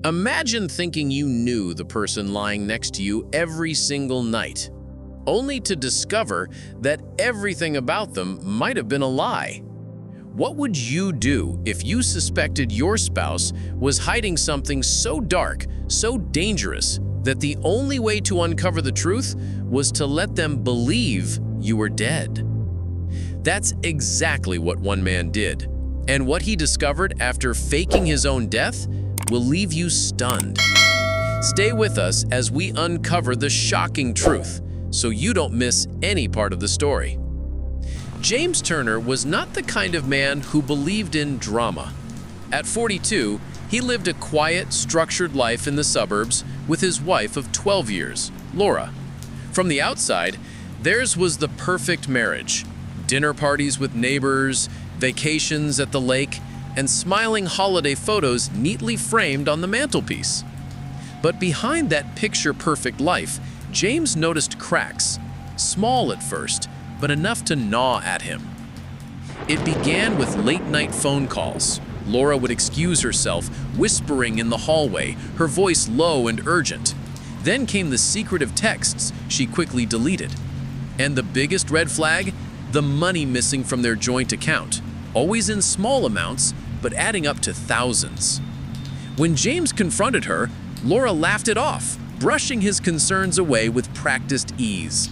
Imagine thinking you knew the person lying next to you every single night, only to discover that everything about them might have been a lie. What would you do if you suspected your spouse was hiding something so dark, so dangerous, that the only way to uncover the truth was to let them believe you were dead? That's exactly what one man did, and what he discovered after faking his own death will leave you stunned. Stay with us as we uncover the shocking truth, so you don't miss any part of the story. James Turner was not the kind of man who believed in drama. At 42, he lived a quiet, structured life in the suburbs with his wife of 12 years, Laura. From the outside, theirs was the perfect marriage. Dinner parties with neighbors, vacations at the lake, and smiling holiday photos neatly framed on the mantelpiece. But behind that picture-perfect life, James noticed cracks, small at first, but enough to gnaw at him. It began with late-night phone calls. Laura would excuse herself, whispering in the hallway, her voice low and urgent. Then came the secretive texts she quickly deleted. And the biggest red flag? The money missing from their joint account, always in small amounts, but adding up to thousands. When James confronted her, Laura laughed it off, brushing his concerns away with practiced ease.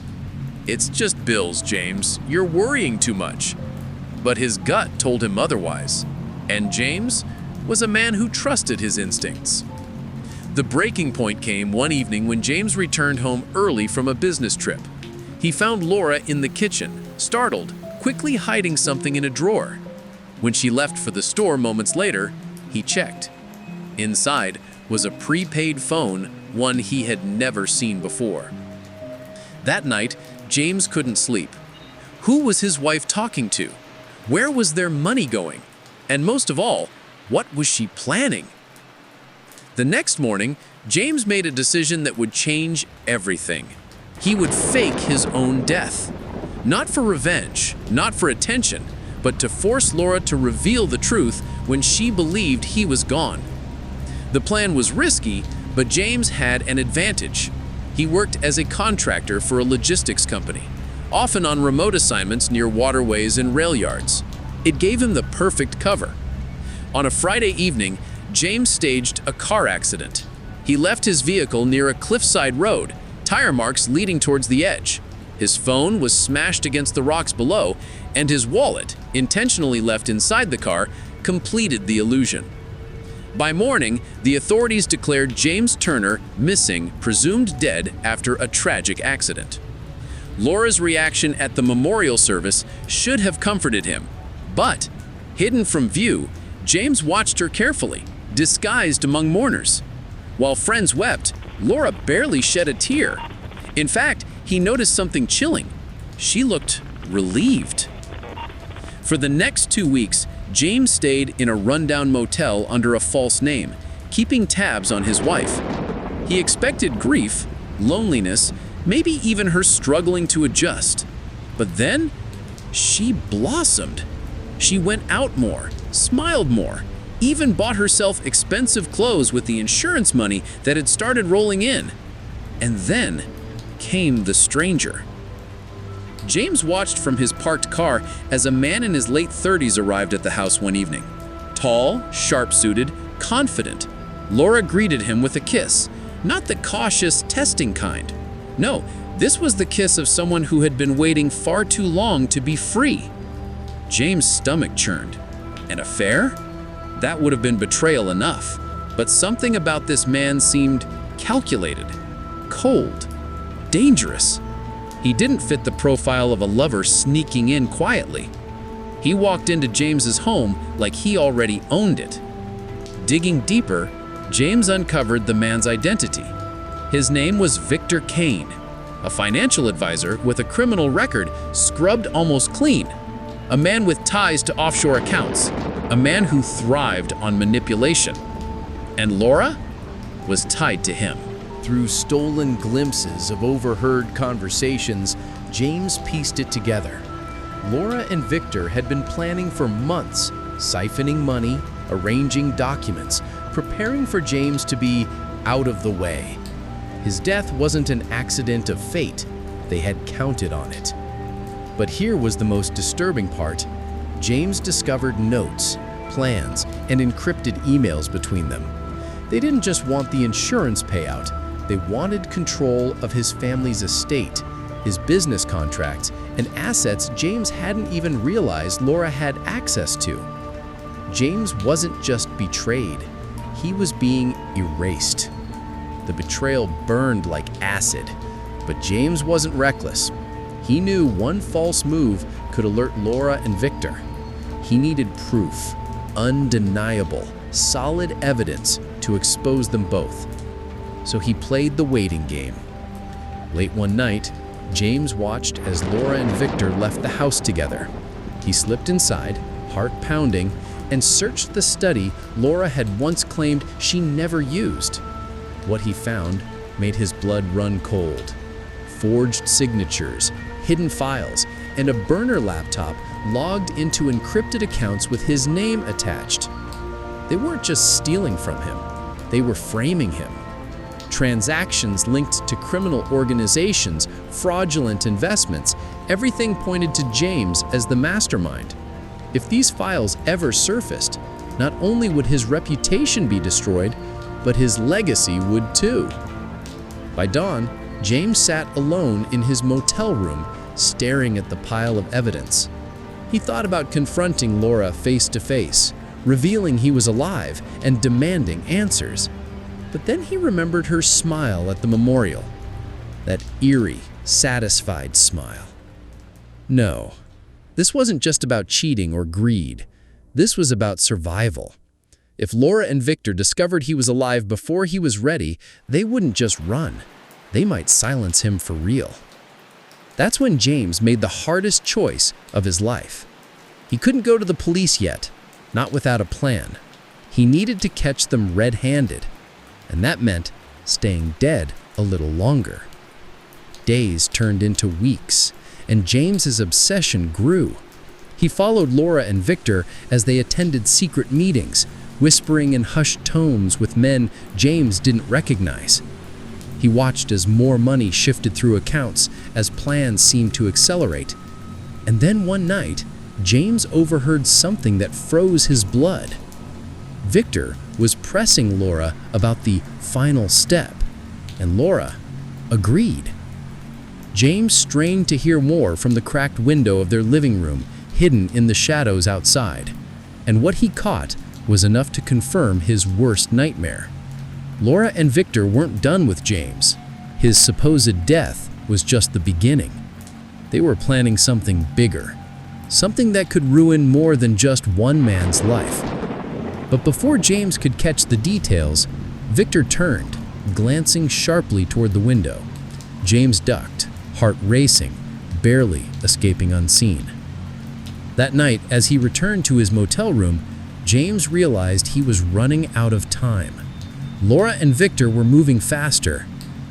"It's just bills, James. You're worrying too much." But his gut told him otherwise. And James was a man who trusted his instincts. The breaking point came one evening when James returned home early from a business trip. He found Laura in the kitchen, startled, quickly hiding something in a drawer. When she left for the store moments later, he checked. Inside was a prepaid phone, one he had never seen before. That night, James couldn't sleep. Who was his wife talking to? Where was their money going? And most of all, what was she planning? The next morning, James made a decision that would change everything. He would fake his own death. Not for revenge, not for attention, but to force Laura to reveal the truth when she believed he was gone. The plan was risky, but James had an advantage. He worked as a contractor for a logistics company, often on remote assignments near waterways and rail yards. It gave him the perfect cover. On a Friday evening, James staged a car accident. He left his vehicle near a cliffside road, tire marks leading towards the edge. His phone was smashed against the rocks below, and his wallet, intentionally left inside the car, completed the illusion. By morning, the authorities declared James Turner missing, presumed dead after a tragic accident. Laura's reaction at the memorial service should have comforted him, but, hidden from view, James watched her carefully, disguised among mourners. While friends wept, Laura barely shed a tear. In fact, he noticed something chilling. She looked relieved. For the next 2 weeks, James stayed in a rundown motel under a false name, keeping tabs on his wife. He expected grief, loneliness, maybe even her struggling to adjust. But then, she blossomed. She went out more, smiled more, even bought herself expensive clothes with the insurance money that had started rolling in. And then came the stranger. James watched from his parked car as a man in his late 30s arrived at the house one evening. Tall, sharp-suited, confident. Laura greeted him with a kiss, not the cautious, testing kind. No, this was the kiss of someone who had been waiting far too long to be free. James' stomach churned. An affair? That would have been betrayal enough. But something about this man seemed calculated, cold, dangerous. He didn't fit the profile of a lover sneaking in quietly. He walked into James's home like he already owned it. Digging deeper, James uncovered the man's identity. His name was Victor Kane, a financial advisor with a criminal record scrubbed almost clean, a man with ties to offshore accounts, a man who thrived on manipulation. And Laura was tied to him. Through stolen glimpses of overheard conversations, James pieced it together. Laura and Victor had been planning for months, siphoning money, arranging documents, preparing for James to be out of the way. His death wasn't an accident of fate. They had counted on it. But here was the most disturbing part. James discovered notes, plans, and encrypted emails between them. They didn't just want the insurance payout. They wanted control of his family's estate, his business contracts, and assets James hadn't even realized Laura had access to. James wasn't just betrayed. He was being erased. The betrayal burned like acid, but James wasn't reckless. He knew one false move could alert Laura and Victor. He needed proof, undeniable, solid evidence to expose them both. So he played the waiting game. Late one night, James watched as Laura and Victor left the house together. He slipped inside, heart pounding, and searched the study Laura had once claimed she never used. What he found made his blood run cold. Forged signatures, hidden files, and a burner laptop logged into encrypted accounts with his name attached. They weren't just stealing from him, they were framing him. Transactions linked to criminal organizations, fraudulent investments, everything pointed to James as the mastermind. If these files ever surfaced, not only would his reputation be destroyed, but his legacy would too. By dawn, James sat alone in his motel room, staring at the pile of evidence. He thought about confronting Laura face to face, revealing he was alive and demanding answers. But then he remembered her smile at the memorial, that eerie, satisfied smile. No, this wasn't just about cheating or greed. This was about survival. If Laura and Victor discovered he was alive before he was ready, they wouldn't just run. They might silence him for real. That's when James made the hardest choice of his life. He couldn't go to the police yet, not without a plan. He needed to catch them red-handed, and that meant staying dead a little longer. Days turned into weeks, and James's obsession grew. He followed Laura and Victor as they attended secret meetings, whispering in hushed tones with men James didn't recognize. He watched as more money shifted through accounts, as plans seemed to accelerate. And then one night, James overheard something that froze his blood. Victor was pressing Laura about the final step, and Laura agreed. James strained to hear more from the cracked window of their living room, hidden in the shadows outside, and what he caught was enough to confirm his worst nightmare. Laura and Victor weren't done with James. His supposed death was just the beginning. They were planning something bigger, something that could ruin more than just one man's life. But before James could catch the details, Victor turned, glancing sharply toward the window. James ducked, heart racing, barely escaping unseen. That night, as he returned to his motel room, James realized he was running out of time. Laura and Victor were moving faster.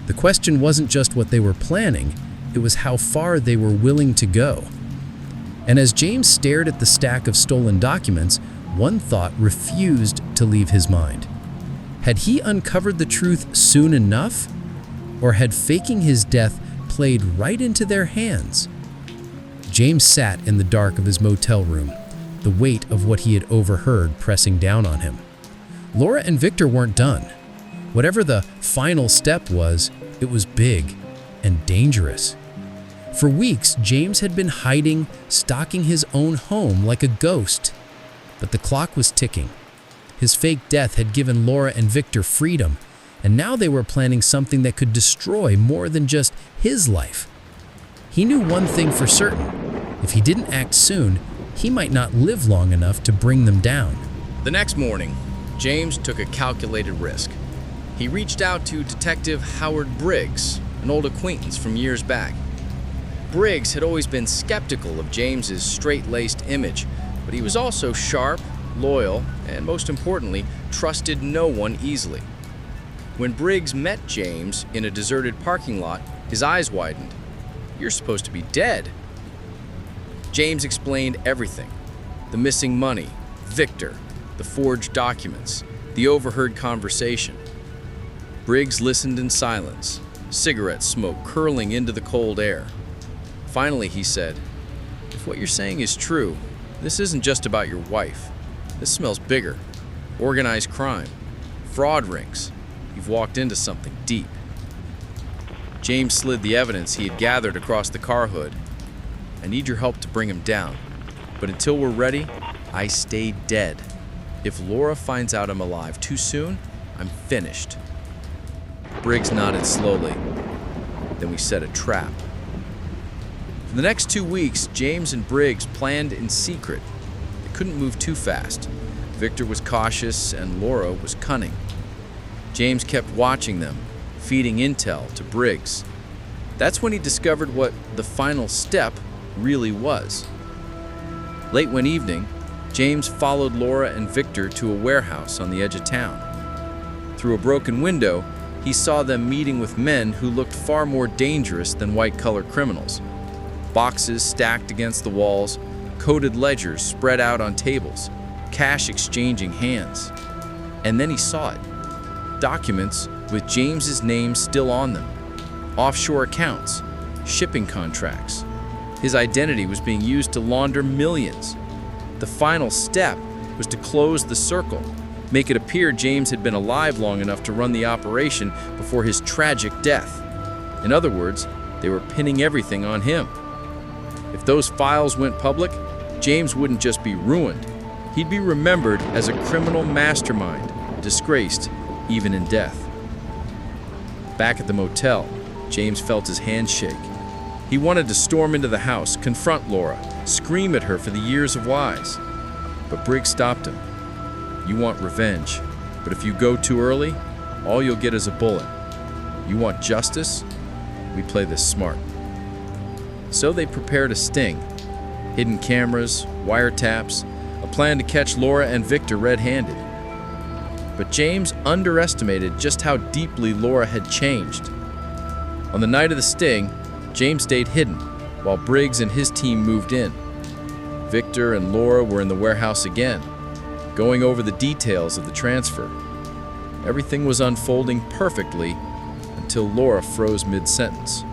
The question wasn't just what they were planning, it was how far they were willing to go. And as James stared at the stack of stolen documents, one thought refused to leave his mind. Had he uncovered the truth soon enough? Or had faking his death played right into their hands? James sat in the dark of his motel room, the weight of what he had overheard pressing down on him. Laura and Victor weren't done. Whatever the final step was, it was big and dangerous. For weeks, James had been hiding, stalking his own home like a ghost. But the clock was ticking. His fake death had given Laura and Victor freedom, and now they were planning something that could destroy more than just his life. He knew one thing for certain. If he didn't act soon, he might not live long enough to bring them down. The next morning, James took a calculated risk. He reached out to Detective Howard Briggs, an old acquaintance from years back. Briggs had always been skeptical of James's straight-laced image, but he was also sharp, loyal, and most importantly, trusted no one easily. When Briggs met James in a deserted parking lot, his eyes widened. "You're supposed to be dead." James explained everything: the missing money, Victor, the forged documents, The overheard conversation. Briggs listened in silence, cigarette smoke curling into the cold air. Finally, he said, "If what you're saying is true, this isn't just about your wife. This smells bigger. Organized crime. Fraud rings. You've walked into something deep." James slid the evidence he had gathered across the car hood. "I need your help to bring him down. But until we're ready, I stay dead. If Laura finds out I'm alive too soon, I'm finished." Briggs nodded slowly. "Then we set a trap." For the next 2 weeks, James and Briggs planned in secret. They couldn't move too fast. Victor was cautious and Laura was cunning. James kept watching them, feeding intel to Briggs. That's when he discovered what the final step really was. Late one evening, James followed Laura and Victor to a warehouse on the edge of town. Through a broken window, he saw them meeting with men who looked far more dangerous than white-collar criminals. Boxes stacked against the walls, coded ledgers spread out on tables, cash exchanging hands. And then he saw it. Documents with James's name still on them. Offshore accounts, shipping contracts. His identity was being used to launder millions. The final step was to close the circle, make it appear James had been alive long enough to run the operation before his tragic death. In other words, they were pinning everything on him. If those files went public, James wouldn't just be ruined. He'd be remembered as a criminal mastermind, disgraced even in death. Back at the motel, James felt his hand shake. He wanted to storm into the house, confront Laura, scream at her for the years of lies. But Briggs stopped him. "You want revenge, but if you go too early, all you'll get is a bullet. You want justice? We play this smart." So they prepared a sting. Hidden cameras, wiretaps, a plan to catch Laura and Victor red-handed. But James underestimated just how deeply Laura had changed. On the night of the sting, James stayed hidden, while Briggs and his team moved in. Victor and Laura were in the warehouse again, going over the details of the transfer. Everything was unfolding perfectly until Laura froze mid-sentence.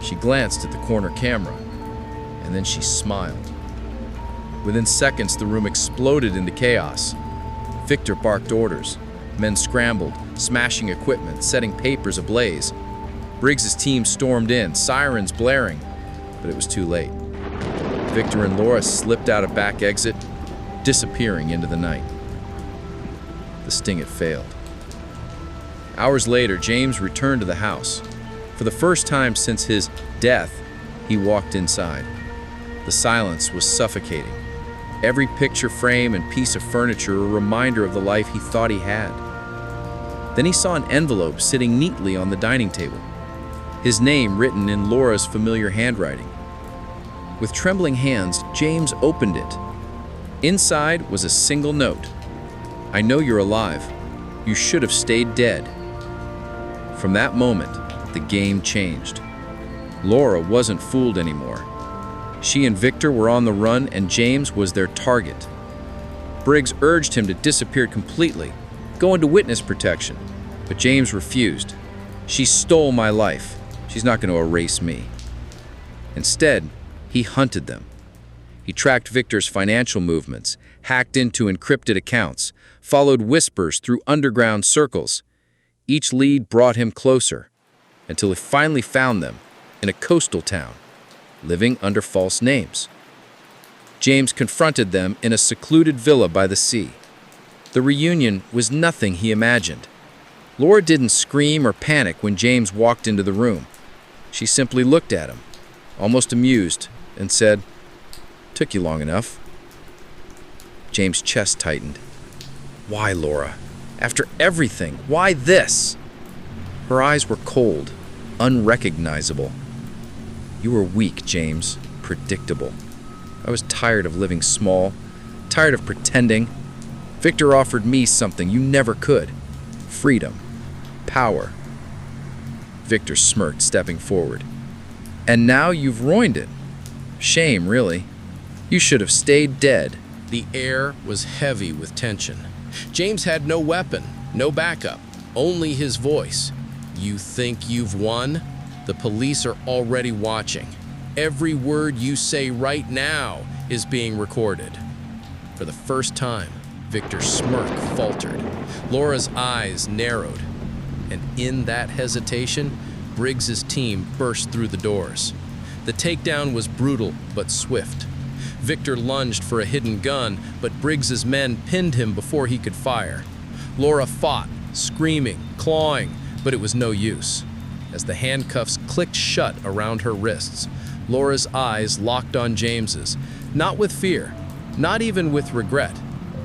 She glanced at the corner camera, and then she smiled. Within seconds, the room exploded into chaos. Victor barked orders. Men scrambled, smashing equipment, setting papers ablaze. Briggs's team stormed in, sirens blaring, but it was too late. Victor and Laura slipped out a back exit, disappearing into the night. The sting had failed. Hours later, James returned to the house. For the first time since his death, he walked inside. The silence was suffocating. Every picture frame and piece of furniture a reminder of the life he thought he had. Then he saw an envelope sitting neatly on the dining table, his name written in Laura's familiar handwriting. With trembling hands, James opened it. Inside was a single note. "I know you're alive. You should have stayed dead." From that moment, the game changed. Laura wasn't fooled anymore. She and Victor were on the run, and James was their target. Briggs urged him to disappear completely, go into witness protection, but James refused. "She stole my life. She's not going to erase me." Instead, he hunted them. He tracked Victor's financial movements, hacked into encrypted accounts, followed whispers through underground circles. Each lead brought him closer, until he finally found them in a coastal town, living under false names. James confronted them in a secluded villa by the sea. The reunion was nothing he imagined. Laura didn't scream or panic when James walked into the room. She simply looked at him, almost amused, and said, "Took you long enough." James' chest tightened. "Why, Laura? After everything, why this?" Her eyes were cold, unrecognizable. "You were weak, James. Predictable. I was tired of living small, tired of pretending. Victor offered me something you never could. Freedom. Power." Victor smirked, stepping forward. "And now you've ruined it. Shame, really. You should have stayed dead." The air was heavy with tension. James had no weapon, no backup, only his voice. "You think you've won? The police are already watching. Every word you say right now is being recorded." For the first time, Victor's smirk faltered. Laura's eyes narrowed. And in that hesitation, Briggs's team burst through the doors. The takedown was brutal but swift. Victor lunged for a hidden gun, but Briggs's men pinned him before he could fire. Laura fought, screaming, clawing, but it was no use. As the handcuffs clicked shut around her wrists, Laura's eyes locked on James's, not with fear, not even with regret,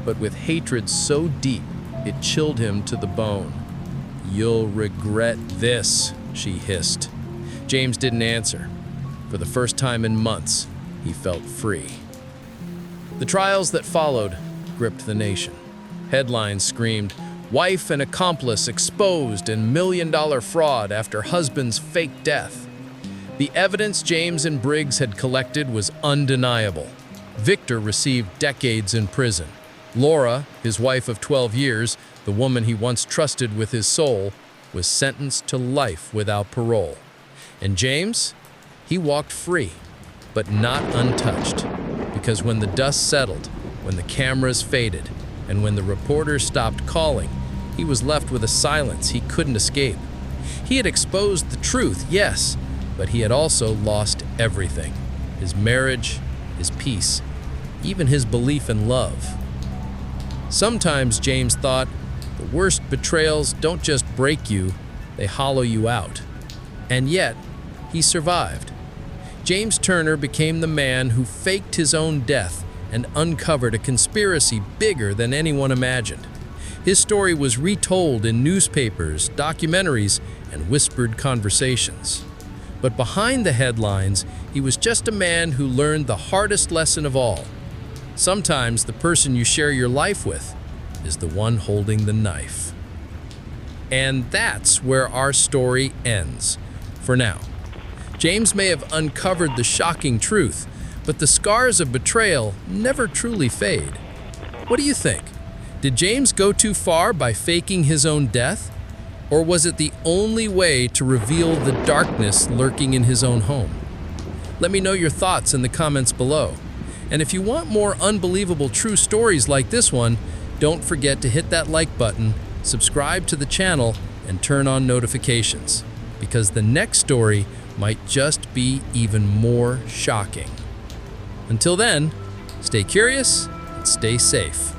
but with hatred so deep it chilled him to the bone. "You'll regret this," she hissed. James didn't answer. For the first time in months, he felt free. The trials that followed gripped the nation. Headlines screamed, "Wife and accomplice exposed in million-dollar fraud after husband's fake death." The evidence James and Briggs had collected was undeniable. Victor received decades in prison. Laura, his wife of 12 years, the woman he once trusted with his soul, was sentenced to life without parole. And James? He walked free, but not untouched. Because when the dust settled, when the cameras faded, and when the reporters stopped calling, he was left with a silence he couldn't escape. He had exposed the truth, yes, but he had also lost everything. His marriage, his peace, even his belief in love. Sometimes, James thought, the worst betrayals don't just break you, they hollow you out. And yet, he survived. James Turner became the man who faked his own death and uncovered a conspiracy bigger than anyone imagined. His story was retold in newspapers, documentaries, and whispered conversations. But behind the headlines, he was just a man who learned the hardest lesson of all. Sometimes the person you share your life with is the one holding the knife. And that's where our story ends, for now. James may have uncovered the shocking truth, but the scars of betrayal never truly fade. What do you think? Did James go too far by faking his own death? Or was it the only way to reveal the darkness lurking in his own home? Let me know your thoughts in the comments below. And if you want more unbelievable true stories like this one, don't forget to hit that like button, subscribe to the channel, and turn on notifications, because the next story might just be even more shocking. Until then, stay curious and stay safe.